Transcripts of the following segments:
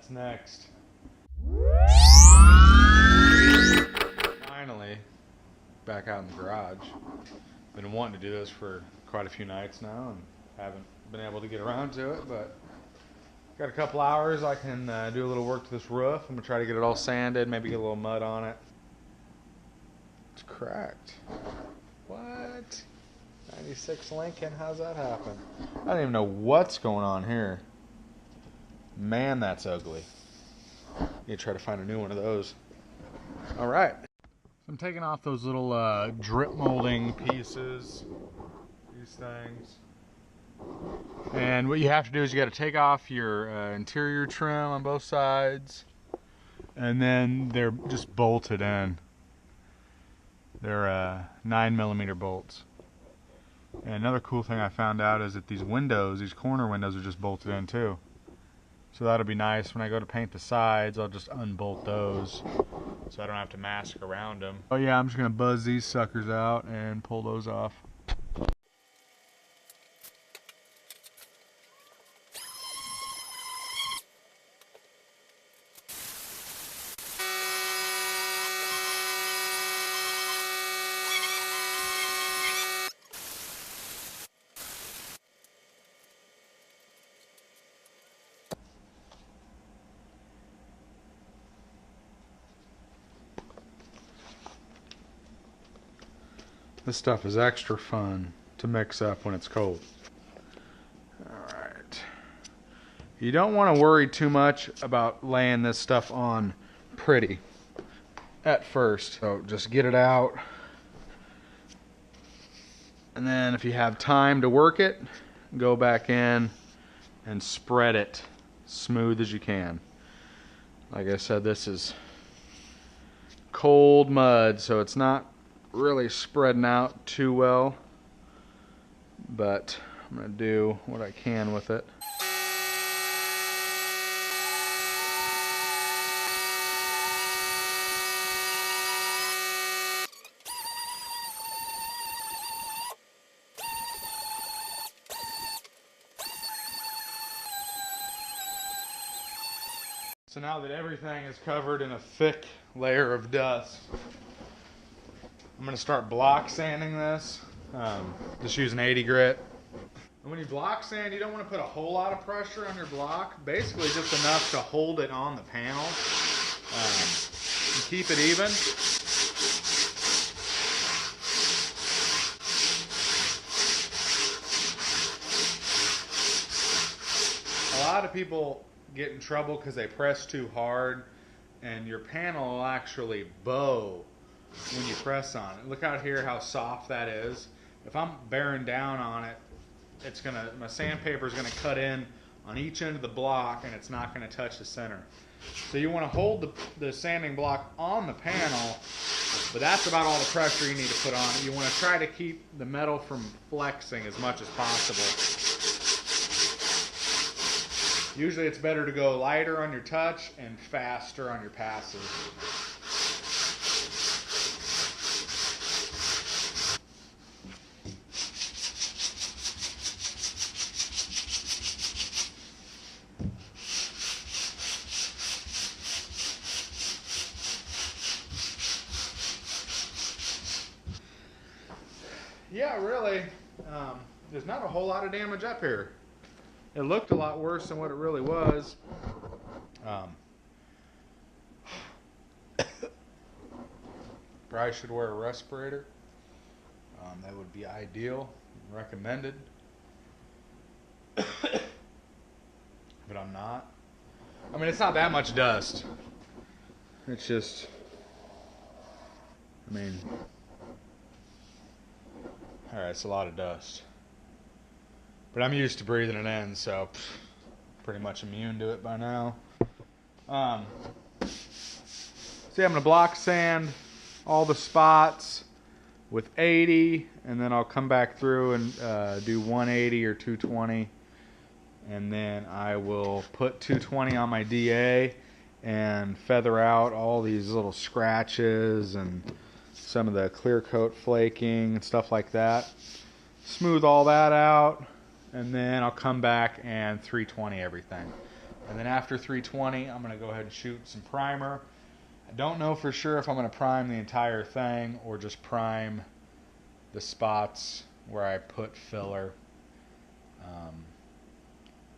that's next. Finally, back out in the garage. Been wanting to do this for quite a few nights now and haven't been able to get around to it, but got a couple hours. I can do a little work to this roof. I'm gonna try to get it all sanded, maybe get a little mud on it. It's cracked. What? 96 Lincoln, how's that happen? I don't even know what's going on here. Man, that's ugly. Need to try to find a new one of those. All right. I'm taking off those little drip molding pieces, these things. And what you have to do is you got to take off your interior trim on both sides, and then they're just bolted in. They're 9mm bolts. And another cool thing I found out is that these windows, these corner windows, are just bolted in too. So that'll be nice. When I go to paint the sides, I'll just unbolt those so I don't have to mask around them. Oh yeah, I'm just gonna buzz these suckers out and pull those off. This stuff is extra fun to mix up when it's cold. Alright. You don't want to worry too much about laying this stuff on pretty at first. So just get it out. And then if you have time to work it, go back in and spread it smooth as you can. Like I said, this is cold mud, so it's not really spreading out too well, but I'm going to do what I can with it. So now that everything is covered in a thick layer of dust, I'm going to start block sanding this, just using 80 grit. And when you block sand, you don't want to put a whole lot of pressure on your block, basically just enough to hold it on the panel and keep it even. A lot of people get in trouble because they press too hard and your panel will actually bow when you press on it. Look out here how soft that is. If I'm bearing down on it, my sandpaper is gonna cut in on each end of the block and it's not gonna touch the center. So you wanna hold the sanding block on the panel, but that's about all the pressure you need to put on it. You wanna try to keep the metal from flexing as much as possible. Usually it's better to go lighter on your touch and faster on your passes. Yeah, really, there's not a whole lot of damage up here. It looked a lot worse than what it really was. Probably should wear a respirator. That would be ideal, recommended. But I'm not. I mean, it's not that much dust. It's just, I mean, alright, it's a lot of dust. But I'm used to breathing it in, so pretty much immune to it by now. See, I'm going to block sand all the spots with 80, and then I'll come back through and do 180 or 220. And then I will put 220 on my DA and feather out all these little scratches and some of the clear coat flaking and stuff like that. Smooth all that out. And then I'll come back and 320 everything. And then after 320, I'm going to go ahead and shoot some primer. I don't know for sure if I'm going to prime the entire thing or just prime the spots where I put filler.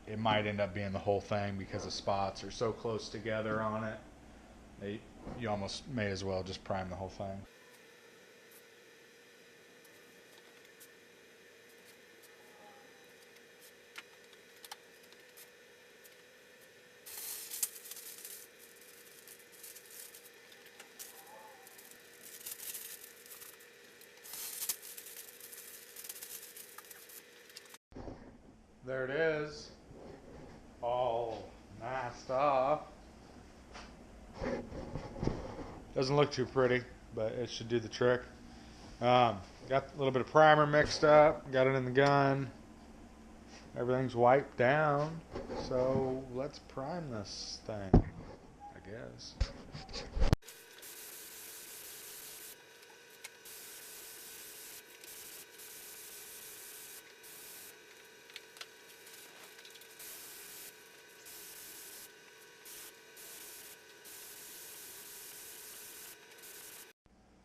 It might end up being the whole thing because the spots are so close together on it. You almost may as well just prime the whole thing. There it is, all masked off. Doesn't look too pretty, but it should do the trick. Got a little bit of primer mixed up, got it in the gun. Everything's wiped down, so let's prime this thing, I guess.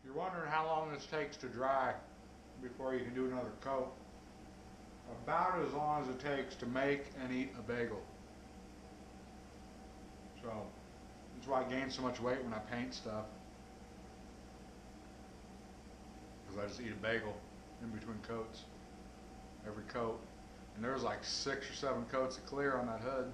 You're wondering how long this takes to dry before you can do another coat. About as long as it takes to make and eat a bagel. So that's why I gain so much weight when I paint stuff. Because I just eat a bagel in between coats. Every coat. And there was like 6 or 7 coats of clear on that hood.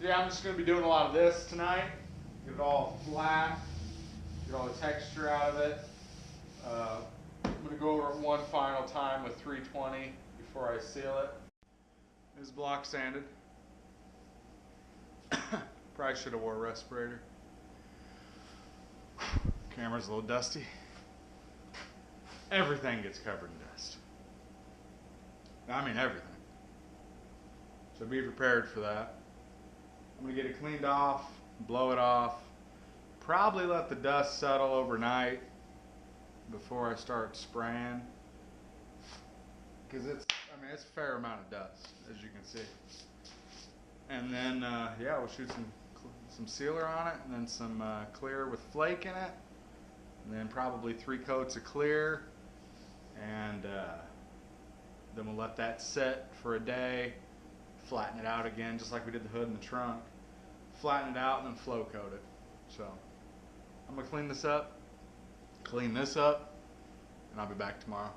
Yeah, I'm just going to be doing a lot of this tonight. Get it all flat. Get all the texture out of it. I'm going to go over it one final time with 320 before I seal it. It's block sanded. Probably should have wore a respirator. Camera's a little dusty. Everything gets covered in dust. I mean everything. So be prepared for that. I'm going to get it cleaned off, blow it off, probably let the dust settle overnight before I start spraying. Because it's a fair amount of dust, as you can see. And then, yeah, we'll shoot some sealer on it, and then some clear with flake in it, and then probably 3 coats of clear, and then we'll let that set for a day, flatten it out again, just like we did the hood and the trunk, flatten it out, and then flow coat it. So I'm gonna clean this up, and I'll be back tomorrow.